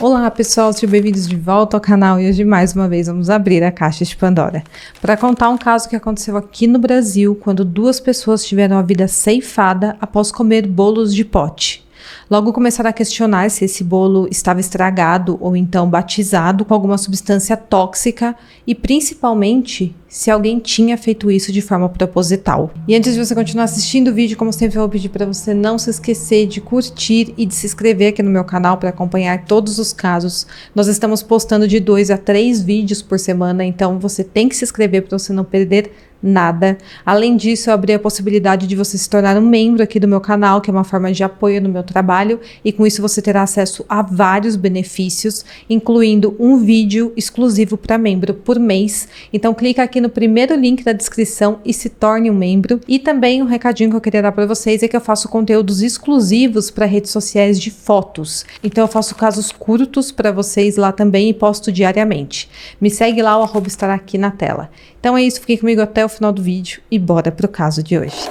Olá pessoal, sejam bem-vindos de volta ao canal e hoje mais uma vez vamos abrir a caixa de Pandora para contar um caso que aconteceu aqui no Brasil quando duas pessoas tiveram a vida ceifada após comer bolos de pote. Logo começaram a questionar se esse bolo estava estragado ou então batizado com alguma substância tóxica e principalmente se alguém tinha feito isso de forma proposital. E antes de você continuar assistindo o vídeo, como sempre eu vou pedir para você não se esquecer de curtir e de se inscrever aqui no meu canal para acompanhar todos os casos. Nós estamos postando de 2 a 3 vídeos por semana, então você tem que se inscrever para você não perder nada. Além disso, eu abri a possibilidade de você se tornar um membro aqui do meu canal, que é uma forma de apoio no meu trabalho, e com isso você terá acesso a vários benefícios, incluindo um vídeo exclusivo para membro por mês. Então clica aqui no primeiro link da descrição e se torne um membro. E também um recadinho que eu queria dar para vocês é que eu faço conteúdos exclusivos para redes sociais de fotos. Então eu faço casos curtos para vocês lá também e posto diariamente. Me segue lá, o arroba estará aqui na tela. Então é isso, fiquem comigo até o final do vídeo e bora pro caso de hoje.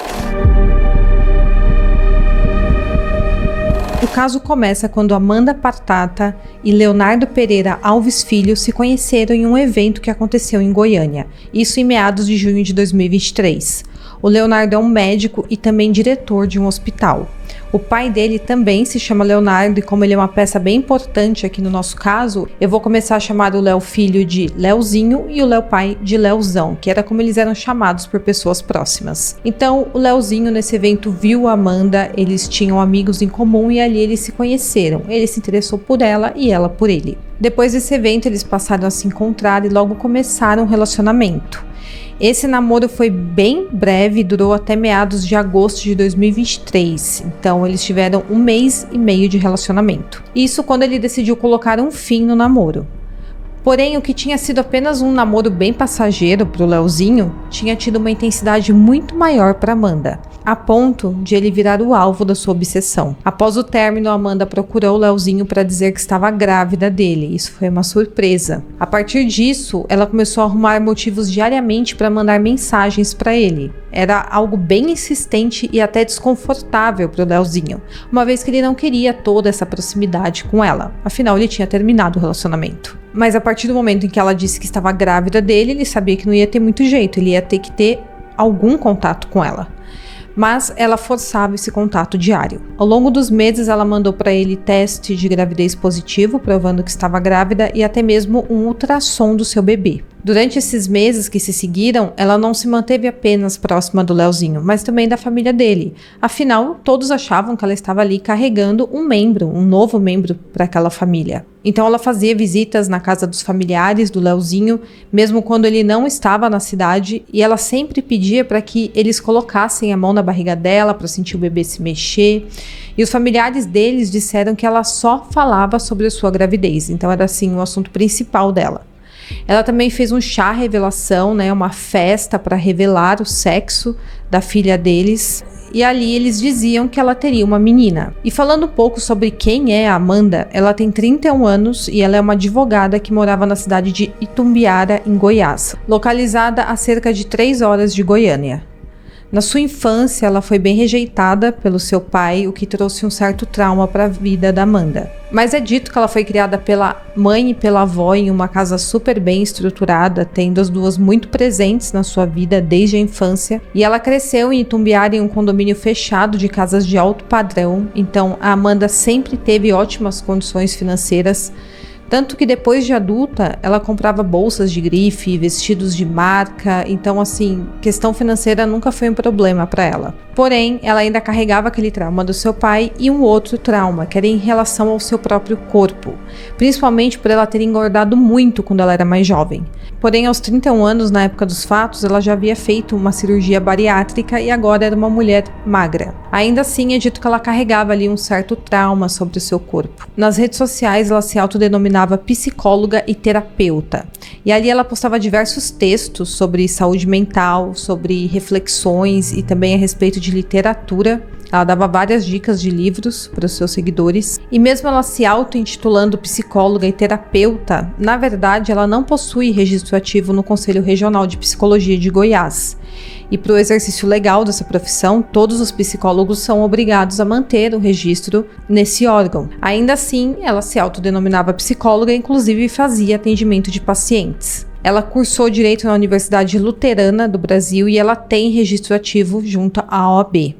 O caso começa quando Amanda Partata e Leonardo Pereira Alves Filho se conheceram em um evento que aconteceu em Goiânia, isso em meados de junho de 2023. O Leonardo é um médico e também diretor de um hospital. O pai dele também se chama Leonardo e como ele é uma peça bem importante aqui no nosso caso, eu vou começar a chamar o Léo Filho de Léozinho e o Léo pai de Léozão, que era como eles eram chamados por pessoas próximas. Então o Léozinho nesse evento viu a Amanda, eles tinham amigos em comum e ali eles se conheceram. Ele se interessou por ela e ela por ele. Depois desse evento eles passaram a se encontrar e logo começaram um relacionamento. Esse namoro foi bem breve, durou até meados de agosto de 2023, então eles tiveram 1 mês e meio de relacionamento. Isso quando ele decidiu colocar um fim no namoro. Porém, o que tinha sido apenas um namoro bem passageiro para o Léozinho, tinha tido uma intensidade muito maior para Amanda, a ponto de ele virar o alvo da sua obsessão. Após o término, Amanda procurou o Léozinho para dizer que estava grávida dele. Isso foi uma surpresa. A partir disso, ela começou a arrumar motivos diariamente para mandar mensagens para ele. Era algo bem insistente e até desconfortável para o Léozinho, uma vez que ele não queria toda essa proximidade com ela. Afinal, ele tinha terminado o relacionamento. Mas a partir do momento em que ela disse que estava grávida dele, ele sabia que não ia ter muito jeito, ele ia ter que ter algum contato com ela. Mas ela forçava esse contato diário. Ao longo dos meses, ela mandou para ele teste de gravidez positivo, provando que estava grávida, e até mesmo um ultrassom do seu bebê. Durante esses meses que se seguiram, ela não se manteve apenas próxima do Léozinho, mas também da família dele. Afinal, todos achavam que ela estava ali carregando um novo membro para aquela família. Então ela fazia visitas na casa dos familiares do Léozinho, mesmo quando ele não estava na cidade, e ela sempre pedia para que eles colocassem a mão na barriga dela para sentir o bebê se mexer. E os familiares deles disseram que ela só falava sobre a sua gravidez, então era assim o assunto principal dela. Ela também fez um chá revelação, uma festa para revelar o sexo da filha deles. E ali eles diziam que ela teria uma menina. E falando um pouco sobre quem é a Amanda, ela tem 31 anos e ela é uma advogada que morava na cidade de Itumbiara, em Goiás, localizada a cerca de 3 horas de Goiânia. Na sua infância, ela foi bem rejeitada pelo seu pai, o que trouxe um certo trauma para a vida da Amanda. Mas é dito que ela foi criada pela mãe e pela avó em uma casa super bem estruturada, tendo as duas muito presentes na sua vida desde a infância. E ela cresceu em Itumbiara em um condomínio fechado de casas de alto padrão, então a Amanda sempre teve ótimas condições financeiras. Tanto que depois de adulta, ela comprava bolsas de grife, vestidos de marca, então assim, questão financeira nunca foi um problema para ela. Porém, ela ainda carregava aquele trauma do seu pai e um outro trauma, que era em relação ao seu próprio corpo, principalmente por ela ter engordado muito quando ela era mais jovem. Porém, aos 31 anos, na época dos fatos, ela já havia feito uma cirurgia bariátrica e agora era uma mulher magra. Ainda assim, é dito que ela carregava ali um certo trauma sobre o seu corpo. Nas redes sociais, ela se autodenominava psicóloga e terapeuta. E ali ela postava diversos textos sobre saúde mental, sobre reflexões e também a respeito de literatura. Ela dava várias dicas de livros para os seus seguidores. E mesmo ela se auto-intitulando psicóloga e terapeuta, na verdade ela não possui registro ativo no Conselho Regional de Psicologia de Goiás. E para o exercício legal dessa profissão, todos os psicólogos são obrigados a manter o registro nesse órgão. Ainda assim, ela se autodenominava psicóloga e inclusive fazia atendimento de pacientes. Ela cursou Direito na Universidade Luterana do Brasil e ela tem registro ativo junto à OAB.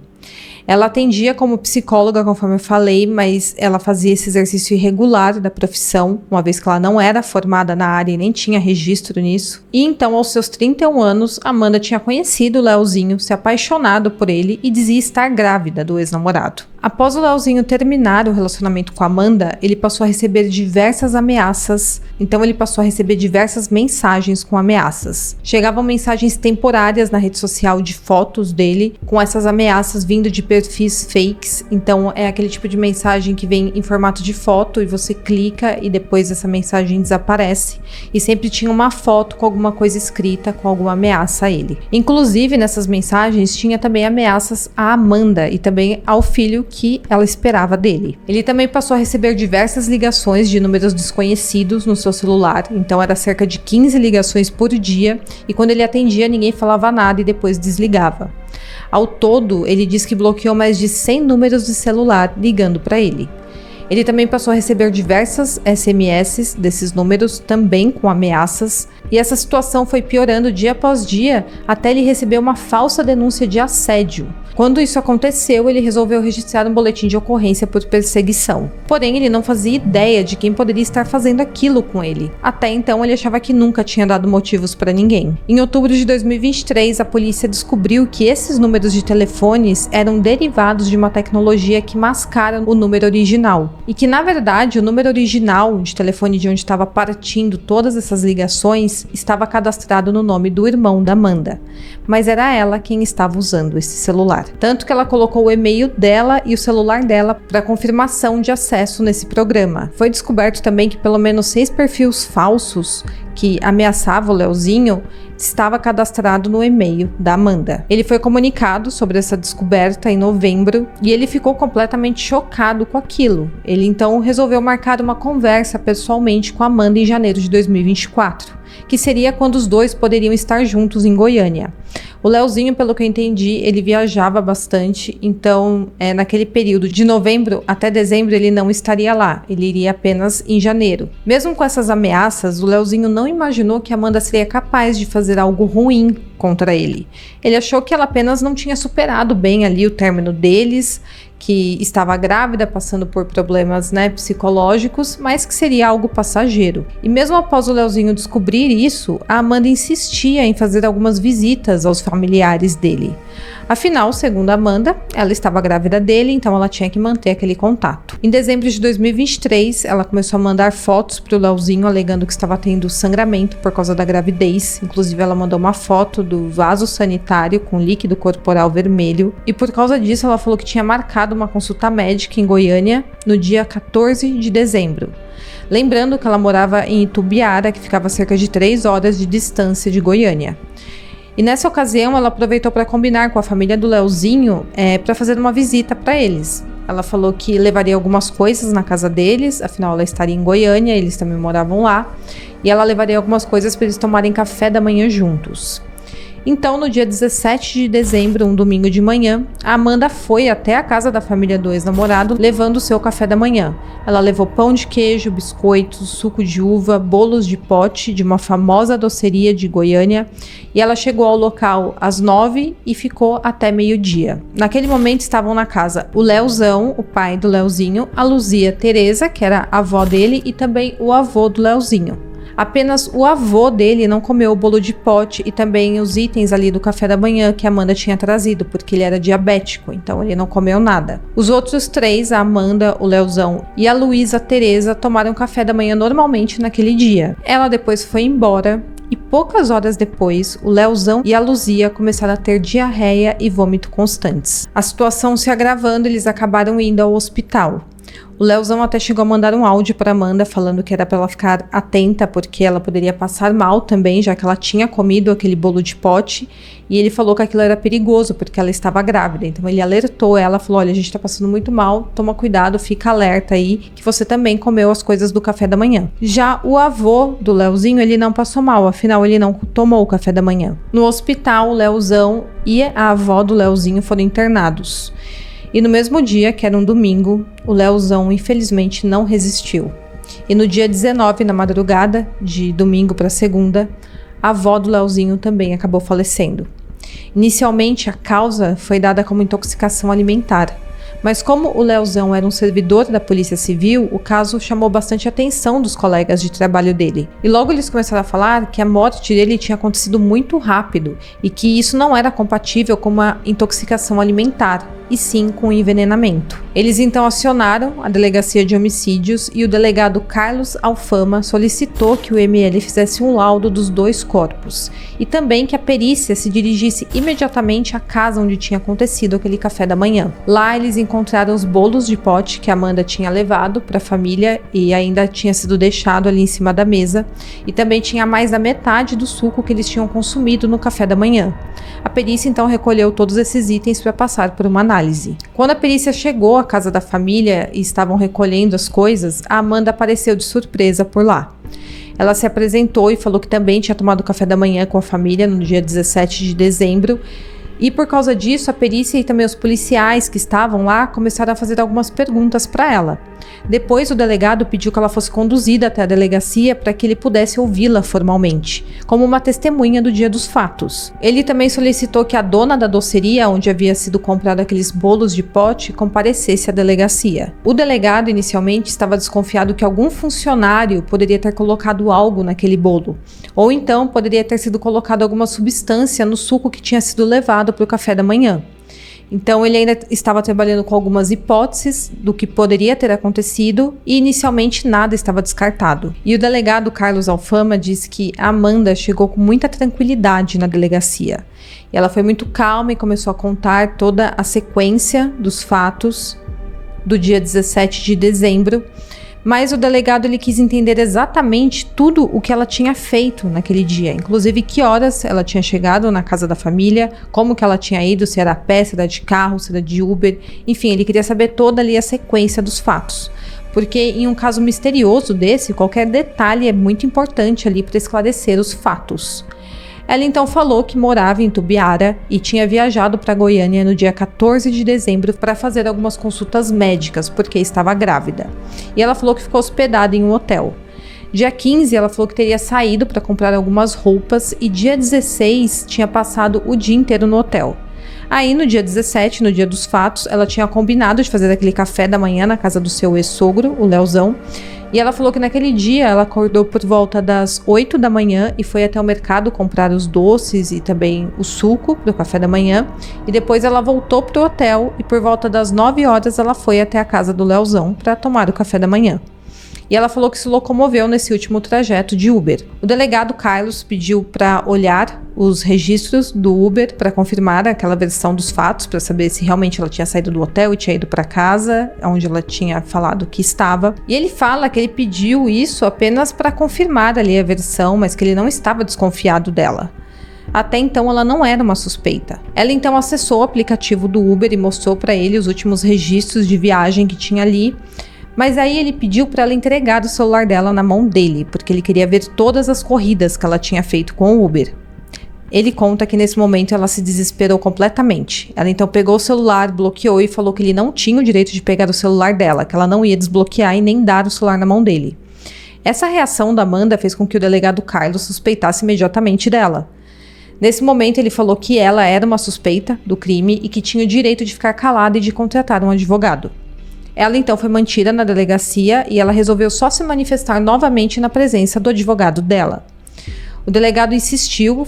Ela atendia como psicóloga, conforme eu falei, mas ela fazia esse exercício irregular da profissão, uma vez que ela não era formada na área e nem tinha registro nisso. E então, aos seus 31 anos, Amanda tinha conhecido o Leozinho, se apaixonado por ele e dizia estar grávida do ex-namorado. Após o Leozinho terminar o relacionamento com Amanda, ele passou a receber diversas ameaças, então ele passou a receber diversas mensagens com ameaças. Chegavam mensagens temporárias na rede social de fotos dele, com essas ameaças vindo de perfis fakes, então é aquele tipo de mensagem que vem em formato de foto e você clica e depois essa mensagem desaparece, e sempre tinha uma foto com alguma coisa escrita, com alguma ameaça a ele. Inclusive nessas mensagens tinha também ameaças a Amanda e também ao filho que ela esperava dele. Ele também passou a receber diversas ligações de números desconhecidos no seu celular, então era cerca de 15 ligações por dia, e quando ele atendia ninguém falava nada e depois desligava. Ao todo, ele diz que bloqueou mais de 100 números de celular ligando para ele. Ele também passou a receber diversas SMS desses números, também com ameaças, e essa situação foi piorando dia após dia, até ele receber uma falsa denúncia de assédio. Quando isso aconteceu, ele resolveu registrar um boletim de ocorrência por perseguição. Porém, ele não fazia ideia de quem poderia estar fazendo aquilo com ele. Até então, ele achava que nunca tinha dado motivos para ninguém. Em outubro de 2023, a polícia descobriu que esses números de telefones eram derivados de uma tecnologia que mascara o número original. E que, na verdade, o número original de telefone de onde estava partindo todas essas ligações estava cadastrado no nome do irmão da Amanda. Mas era ela quem estava usando esse celular. Tanto que ela colocou o e-mail dela e o celular dela para confirmação de acesso nesse programa. Foi descoberto também que pelo menos 6 perfis falsos que ameaçavam o Leozinho estava cadastrado no e-mail da Amanda. Ele foi comunicado sobre essa descoberta em novembro e ele ficou completamente chocado com aquilo. Ele então resolveu marcar uma conversa pessoalmente com a Amanda em janeiro de 2024, que seria quando os dois poderiam estar juntos em Goiânia. O Leozinho, pelo que eu entendi, ele viajava bastante, então naquele período de novembro até dezembro ele não estaria lá, ele iria apenas em janeiro. Mesmo com essas ameaças, o Leozinho não imaginou que a Amanda seria capaz de fazer algo ruim contra ele. Ele achou que ela apenas não tinha superado bem ali o término deles, que estava grávida, passando por problemas, psicológicos, mas que seria algo passageiro. E mesmo após o Leozinho descobrir isso, a Amanda insistia em fazer algumas visitas aos familiares dele. Afinal, segundo a Amanda, ela estava grávida dele, então ela tinha que manter aquele contato. Em dezembro de 2023, ela começou a mandar fotos para o Leozinho, alegando que estava tendo sangramento por causa da gravidez. Inclusive, ela mandou uma foto do vaso sanitário com líquido corporal vermelho. E por causa disso, ela falou que tinha marcado uma consulta médica em Goiânia no dia 14 de dezembro. Lembrando que ela morava em Itubiara, que ficava a cerca de 3 horas de distância de Goiânia. E nessa ocasião, ela aproveitou para combinar com a família do Leozinho para fazer uma visita para eles. Ela falou que levaria algumas coisas na casa deles, afinal ela estaria em Goiânia, eles também moravam lá, e ela levaria algumas coisas para eles tomarem café da manhã juntos. Então, no dia 17 de dezembro, um domingo de manhã, a Amanda foi até a casa da família do ex-namorado, levando o seu café da manhã. Ela levou pão de queijo, biscoitos, suco de uva, bolos de pote de uma famosa doceria de Goiânia, e ela chegou ao local às 9 e ficou até meio-dia. Naquele momento estavam na casa o Leozão, o pai do Leozinho, a Luzia Tereza, que era a avó dele, e também o avô do Leozinho. Apenas o avô dele não comeu o bolo de pote e também os itens ali do café da manhã que a Amanda tinha trazido, porque ele era diabético, então ele não comeu nada. Os outros 3, a Amanda, o Leozão e a Luísa Tereza, tomaram café da manhã normalmente naquele dia. Ela depois foi embora e poucas horas depois, o Leozão e a Luzia começaram a ter diarreia e vômito constantes. A situação se agravando, eles acabaram indo ao hospital. O Leozão até chegou a mandar um áudio para Amanda falando que era para ela ficar atenta porque ela poderia passar mal também, já que ela tinha comido aquele bolo de pote, e ele falou que aquilo era perigoso porque ela estava grávida. Então ele alertou ela, falou: olha, a gente tá passando muito mal, toma cuidado, fica alerta aí que você também comeu as coisas do café da manhã. Já o avô do Leozinho, ele não passou mal, afinal ele não tomou o café da manhã. No hospital, o Leozão e a avó do Leozinho foram internados. E no mesmo dia, que era um domingo, o Leozão infelizmente não resistiu. E no dia 19, na madrugada, de domingo para segunda, a avó do Leozinho também acabou falecendo. Inicialmente, a causa foi dada como intoxicação alimentar. Mas como o Leozão era um servidor da Polícia Civil, o caso chamou bastante atenção dos colegas de trabalho dele. E logo eles começaram a falar que a morte dele tinha acontecido muito rápido e que isso não era compatível com uma intoxicação alimentar, e sim com um envenenamento. Eles então acionaram a Delegacia de Homicídios e o delegado Carlos Alfama solicitou que o ML fizesse um laudo dos 2 corpos e também que a perícia se dirigisse imediatamente à casa onde tinha acontecido aquele café da manhã. Lá eles encontraram os bolos de pote que a Amanda tinha levado para a família e ainda tinha sido deixado ali em cima da mesa, e também tinha mais da metade do suco que eles tinham consumido no café da manhã. A perícia então recolheu todos esses itens para passar por uma análise. Quando a perícia chegou à casa da família e estavam recolhendo as coisas, a Amanda apareceu de surpresa por lá. Ela se apresentou e falou que também tinha tomado café da manhã com a família no dia 17 de dezembro. E por causa disso, a perícia e também os policiais que estavam lá começaram a fazer algumas perguntas para ela. Depois, o delegado pediu que ela fosse conduzida até a delegacia para que ele pudesse ouvi-la formalmente, como uma testemunha do dia dos fatos. Ele também solicitou que a dona da doceria, onde havia sido comprado aqueles bolos de pote, comparecesse à delegacia. O delegado, inicialmente, estava desconfiado que algum funcionário poderia ter colocado algo naquele bolo, ou então poderia ter sido colocado alguma substância no suco que tinha sido levado para o café da manhã. Então ele ainda estava trabalhando com algumas hipóteses do que poderia ter acontecido e inicialmente nada estava descartado. E o delegado Carlos Alfama disse que a Amanda chegou com muita tranquilidade na delegacia. E ela foi muito calma e começou a contar toda a sequência dos fatos do dia 17 de dezembro. Mas o delegado ele quis entender exatamente tudo o que ela tinha feito naquele dia, inclusive que horas ela tinha chegado na casa da família, como que ela tinha ido, se era a pé, se era de carro, se era de Uber, enfim, ele queria saber toda ali a sequência dos fatos. Porque em um caso misterioso desse, qualquer detalhe é muito importante ali para esclarecer os fatos. Ela então falou que morava em Tubiara e tinha viajado para Goiânia no dia 14 de dezembro para fazer algumas consultas médicas, porque estava grávida. E ela falou que ficou hospedada em um hotel. Dia 15, ela falou que teria saído para comprar algumas roupas e dia 16 tinha passado o dia inteiro no hotel. Aí no dia 17, no dia dos fatos, ela tinha combinado de fazer aquele café da manhã na casa do seu ex-sogro, o Leozão. E ela falou que naquele dia ela acordou por volta das 8 da manhã e foi até o mercado comprar os doces e também o suco do café da manhã. E depois ela voltou pro hotel e por volta das 9 horas ela foi até a casa do Leozão para tomar o café da manhã. E ela falou que se locomoveu nesse último trajeto de Uber. O delegado Carlos pediu para olhar os registros do Uber para confirmar aquela versão dos fatos, para saber se realmente ela tinha saído do hotel e tinha ido para casa, onde ela tinha falado que estava. E ele fala que ele pediu isso apenas para confirmar ali a versão, mas que ele não estava desconfiado dela. Até então ela não era uma suspeita. Ela então acessou o aplicativo do Uber e mostrou para ele os últimos registros de viagem que tinha ali. Mas aí ele pediu para ela entregar o celular dela na mão dele, porque ele queria ver todas as corridas que ela tinha feito com o Uber. Ele conta que nesse momento ela se desesperou completamente. Ela então pegou o celular, bloqueou e falou que ele não tinha o direito de pegar o celular dela, que ela não ia desbloquear e nem dar o celular na mão dele. Essa reação da Amanda fez com que o delegado Carlos suspeitasse imediatamente dela. Nesse momento ele falou que ela era uma suspeita do crime e que tinha o direito de ficar calada e de contratar um advogado. Ela então foi mantida na delegacia e ela resolveu só se manifestar novamente na presença do advogado dela. O delegado insistiu,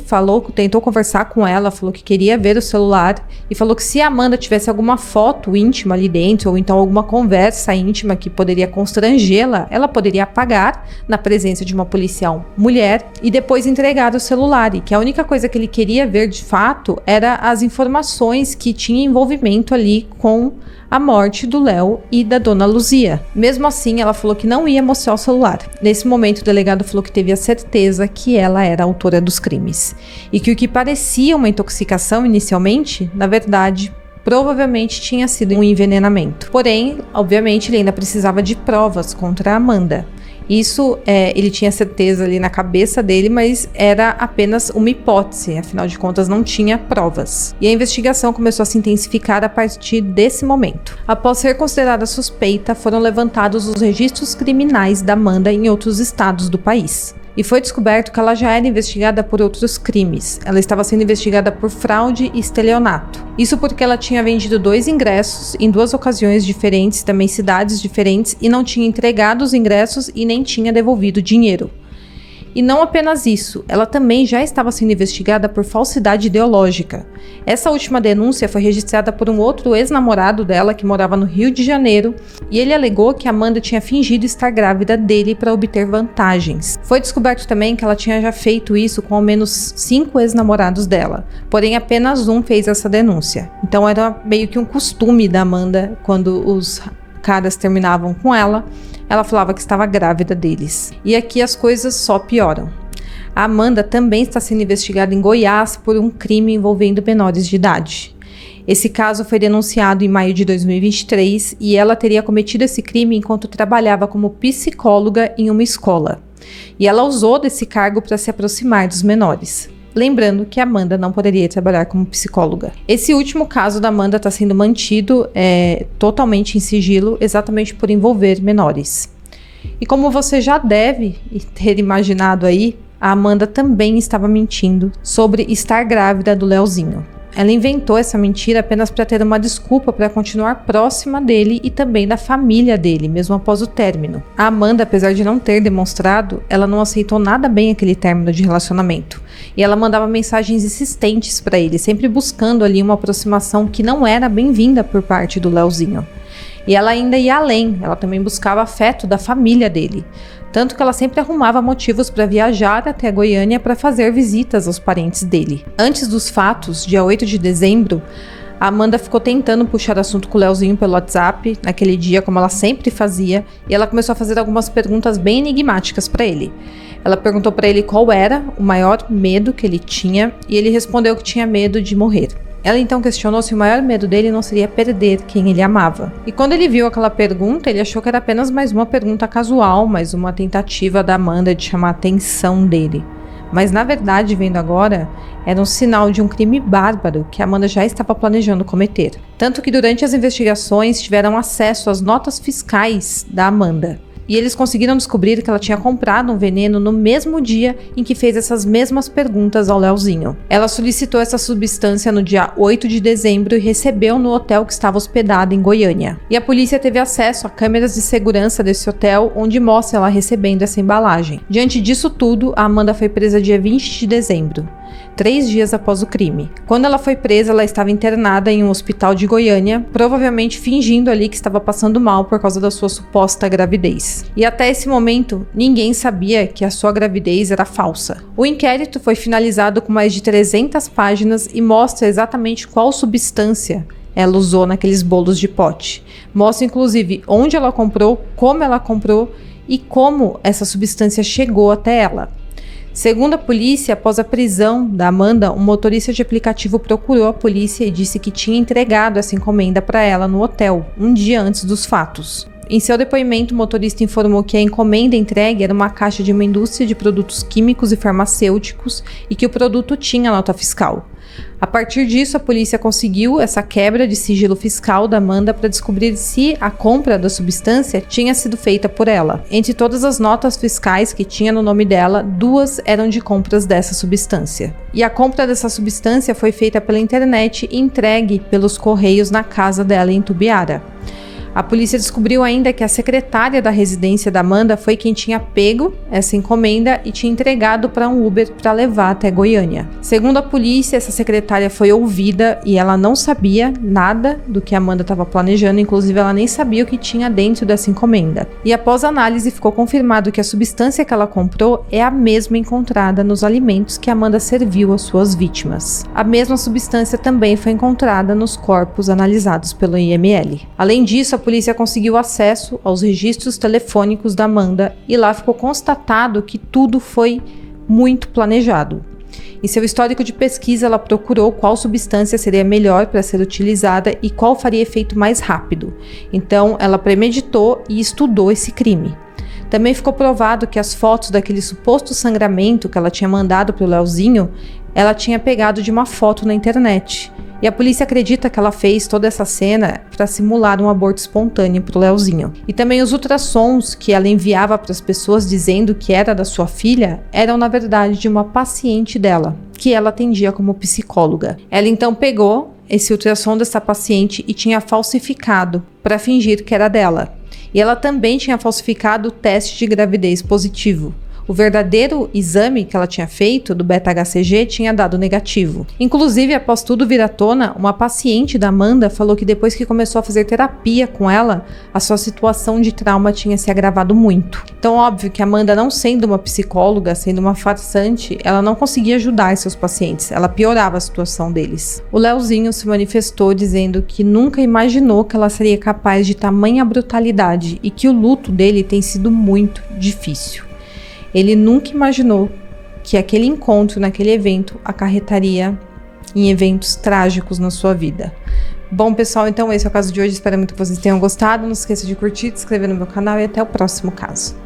tentou conversar com ela, falou que queria ver o celular e falou que se a Amanda tivesse alguma foto íntima ali dentro ou então alguma conversa íntima que poderia constrangê-la, ela poderia apagar na presença de uma policial mulher e depois entregar o celular, e que a única coisa que ele queria ver de fato era as informações que tinha envolvimento ali com a morte do Léo e da dona Luzia. Mesmo assim, ela falou que não ia mostrar o celular. Nesse momento, o delegado falou que teve a certeza que ela era a autora dos crimes. E que o que parecia uma intoxicação inicialmente, na verdade, provavelmente tinha sido um envenenamento. Porém, obviamente, ele ainda precisava de provas contra a Amanda. Isso ele tinha certeza ali na cabeça dele, mas era apenas uma hipótese, afinal de contas não tinha provas. E a investigação começou a se intensificar a partir desse momento. Após ser considerada suspeita, foram levantados os registros criminais da Amanda em outros estados do país. E foi descoberto que ela já era investigada por outros crimes. Ela estava sendo investigada por fraude e estelionato. Isso porque ela tinha vendido 2 ingressos em 2 ocasiões diferentes, também cidades diferentes, e não tinha entregado os ingressos e nem tinha devolvido dinheiro. E não apenas isso, ela também já estava sendo investigada por falsidade ideológica. Essa última denúncia foi registrada por um outro ex-namorado dela que morava no Rio de Janeiro, e ele alegou que Amanda tinha fingido estar grávida dele para obter vantagens. Foi descoberto também que ela tinha já feito isso com ao menos 5 ex-namorados dela, porém apenas um fez essa denúncia. Então era meio que um costume da Amanda, quando os caras terminavam com ela falava que estava grávida deles. E aqui as coisas só pioram. A Amanda também está sendo investigada em Goiás por um crime envolvendo menores de idade. Esse caso foi denunciado em maio de 2023 e ela teria cometido esse crime enquanto trabalhava como psicóloga em uma escola. E ela usou desse cargo para se aproximar dos menores. Lembrando que a Amanda não poderia trabalhar como psicóloga. Esse último caso da Amanda está sendo mantido totalmente em sigilo, exatamente por envolver menores. E como você já deve ter imaginado aí, a Amanda também estava mentindo sobre estar grávida do Leozinho. Ela inventou essa mentira apenas para ter uma desculpa para continuar próxima dele e também da família dele, mesmo após o término. A Amanda, apesar de não ter demonstrado, ela não aceitou nada bem aquele término de relacionamento. E ela mandava mensagens insistentes para ele, sempre buscando ali uma aproximação que não era bem-vinda por parte do Leozinho. E ela ainda ia além, ela também buscava afeto da família dele. Tanto que ela sempre arrumava motivos para viajar até Goiânia para fazer visitas aos parentes dele. Antes dos fatos, dia 8 de dezembro, a Amanda ficou tentando puxar assunto com o Leozinho pelo WhatsApp, naquele dia, como ela sempre fazia, e ela começou a fazer algumas perguntas bem enigmáticas para ele. Ela perguntou para ele qual era o maior medo que ele tinha, e ele respondeu que tinha medo de morrer. Ela então questionou se o maior medo dele não seria perder quem ele amava. E quando ele viu aquela pergunta, ele achou que era apenas mais uma pergunta casual, mais uma tentativa da Amanda de chamar a atenção dele. Mas na verdade, vendo agora, era um sinal de um crime bárbaro que a Amanda já estava planejando cometer. Tanto que durante as investigações tiveram acesso às notas fiscais da Amanda. E eles conseguiram descobrir que ela tinha comprado um veneno no mesmo dia em que fez essas mesmas perguntas ao Leozinho. Ela solicitou essa substância no dia 8 de dezembro e recebeu no hotel que estava hospedada em Goiânia. E a polícia teve acesso a câmeras de segurança desse hotel, onde mostra ela recebendo essa embalagem. Diante disso tudo, a Amanda foi presa dia 20 de dezembro. 3 dias após o crime. Quando ela foi presa, ela estava internada em um hospital de Goiânia, provavelmente fingindo ali que estava passando mal por causa da sua suposta gravidez. E até esse momento, ninguém sabia que a sua gravidez era falsa. O inquérito foi finalizado com mais de 300 páginas e mostra exatamente qual substância ela usou naqueles bolos de pote. Mostra inclusive onde ela comprou, como ela comprou e como essa substância chegou até ela. Segundo a polícia, após a prisão da Amanda, um motorista de aplicativo procurou a polícia e disse que tinha entregado essa encomenda para ela no hotel, um dia antes dos fatos. Em seu depoimento, o motorista informou que a encomenda entregue era uma caixa de uma indústria de produtos químicos e farmacêuticos e que o produto tinha nota fiscal. A partir disso, a polícia conseguiu essa quebra de sigilo fiscal da Amanda para descobrir se a compra da substância tinha sido feita por ela. Entre todas as notas fiscais que tinha no nome dela, 2 eram de compras dessa substância. E a compra dessa substância foi feita pela internet e entregue pelos correios na casa dela em Tubiara. A polícia descobriu ainda que a secretária da residência da Amanda foi quem tinha pego essa encomenda e tinha entregado para um Uber para levar até Goiânia. Segundo a polícia, essa secretária foi ouvida e ela não sabia nada do que a Amanda estava planejando, inclusive ela nem sabia o que tinha dentro dessa encomenda. E após análise ficou confirmado que a substância que ela comprou é a mesma encontrada nos alimentos que a Amanda serviu às suas vítimas. A mesma substância também foi encontrada nos corpos analisados pelo IML. Além disso, a polícia conseguiu acesso aos registros telefônicos da Amanda e lá ficou constatado que tudo foi muito planejado. Em seu histórico de pesquisa, ela procurou qual substância seria melhor para ser utilizada e qual faria efeito mais rápido. Então, ela premeditou e estudou esse crime. Também ficou provado que as fotos daquele suposto sangramento que ela tinha mandado para o Leozinho, ela tinha pegado de uma foto na internet. E a polícia acredita que ela fez toda essa cena para simular um aborto espontâneo para o Leozinho. E também os ultrassons que ela enviava para as pessoas dizendo que era da sua filha eram na verdade de uma paciente dela, que ela atendia como psicóloga. Ela então pegou esse ultrassom dessa paciente e tinha falsificado para fingir que era dela. E ela também tinha falsificado o teste de gravidez positivo. O verdadeiro exame que ela tinha feito do beta-HCG tinha dado negativo. Inclusive, após tudo vir à tona, uma paciente da Amanda falou que depois que começou a fazer terapia com ela, a sua situação de trauma tinha se agravado muito. Então, óbvio que a Amanda, não sendo uma psicóloga, sendo uma farsante, ela não conseguia ajudar seus pacientes, ela piorava a situação deles. O Leozinho se manifestou dizendo que nunca imaginou que ela seria capaz de tamanha brutalidade e que o luto dele tem sido muito difícil. Ele nunca imaginou que aquele encontro naquele evento acarretaria em eventos trágicos na sua vida. Bom, pessoal, então esse é o caso de hoje. Espero muito que vocês tenham gostado. Não se esqueça de curtir, de se inscrever no meu canal e até o próximo caso.